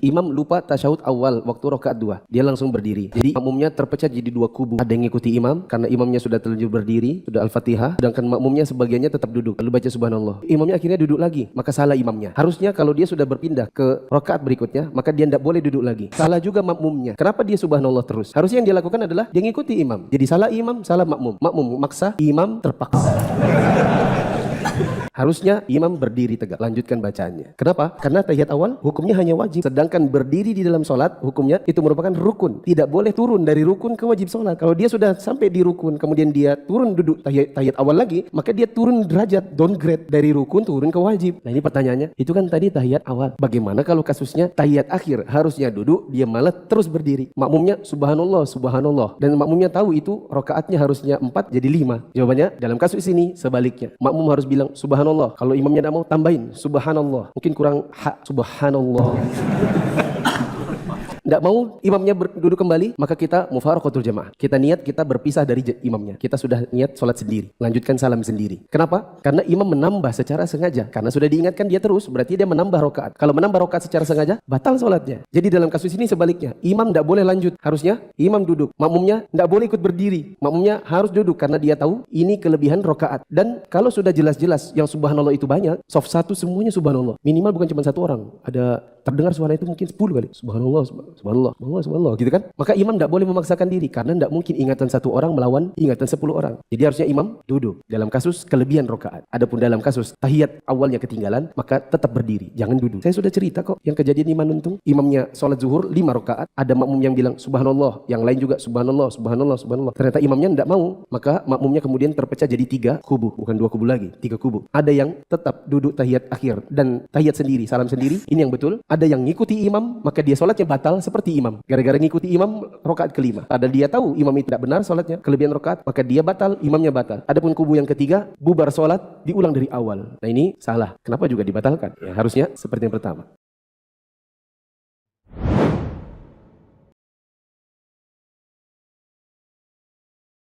Imam lupa tasyahud awal waktu rakaat 2. Dia langsung berdiri. Jadi makmumnya terpecah jadi dua kubu. Ada yang ngikuti imam karena imamnya sudah terlanjur berdiri, sudah Al-Fatihah, sedangkan makmumnya sebagiannya tetap duduk lalu baca subhanallah. Imamnya akhirnya duduk lagi, maka salah imamnya. Harusnya kalau dia sudah berpindah ke rakaat berikutnya, maka dia tidak boleh duduk lagi. Salah juga makmumnya. Kenapa dia subhanallah terus? Harusnya yang dia lakukan adalah dia ngikuti imam. Jadi salah imam, salah makmum. Makmum maksa, imam terpaksa. Harusnya imam berdiri tegak, lanjutkan bacaannya. Kenapa? Karena tahiyat awal hukumnya hanya wajib. Sedangkan berdiri di dalam sholat hukumnya itu merupakan rukun. Tidak boleh turun dari rukun ke wajib sholat. Kalau dia sudah sampai di rukun, kemudian dia turun duduk tahiyat awal lagi, maka dia turun derajat, downgrade dari rukun turun ke wajib. Nah ini pertanyaannya, itu kan tadi tahiyat awal. Bagaimana kalau kasusnya tahiyat akhir? Harusnya duduk, dia malah terus berdiri. Makmumnya subhanallah, subhanallah. Dan makmumnya tahu itu rakaatnya harusnya 4 jadi 5. Jawabannya dalam kasus ini sebaliknya. Makmum harus bilang subhanallah. Kalau imamnya tidak mau, tambahin subhanallah. Mungkin kurang subhanallah. Tidak mau imamnya duduk kembali, maka kita mufaraqatul jamaah. Kita niat kita berpisah dari imamnya. Kita sudah niat sholat sendiri, lanjutkan salam sendiri. Kenapa? Karena imam menambah secara sengaja. Karena sudah diingatkan dia terus, berarti dia menambah rakaat. Kalau menambah rakaat secara sengaja, batal sholatnya. Jadi dalam kasus ini sebaliknya, imam tidak boleh lanjut. Harusnya imam duduk. Makmumnya tidak boleh ikut berdiri. Makmumnya harus duduk karena dia tahu ini kelebihan rakaat. Dan kalau sudah jelas-jelas yang subhanallah itu banyak, soft 1 semuanya subhanallah. Minimal bukan cuma 1 orang. Ada terdengar suara itu mungkin 10 kali. Subhanallah, subhanallah, subhanallah, gitu kan? Maka imam tidak boleh memaksakan diri karena tidak mungkin ingatan 1 orang melawan ingatan 10 orang. Jadi harusnya imam duduk dalam kasus kelebihan rakaat. Adapun dalam kasus tahiyat awalnya ketinggalan, maka tetap berdiri, jangan duduk. Saya sudah cerita kok yang kejadian di Manuntung. Imamnya sholat zuhur 5 rakaat, ada makmum yang bilang subhanallah, yang lain juga subhanallah, subhanallah, subhanallah. Ternyata imamnya tidak mau, maka makmumnya kemudian terpecah jadi 3 kubu, bukan 2 kubu lagi, 3 kubu. Ada yang tetap duduk tahiyat akhir dan tahiyat sendiri, salam sendiri. Ini yang betul. Ada yang ngikuti imam, maka dia sholatnya batal seperti imam. Gara-gara ngikuti imam rakaat kelima. Ada dia tahu imam itu tidak benar sholatnya, kelebihan rakaat, maka dia batal, imamnya batal. Adapun kubu yang ketiga, bubar sholat, diulang dari awal. Nah ini salah. Kenapa juga dibatalkan? Ya, harusnya seperti yang pertama.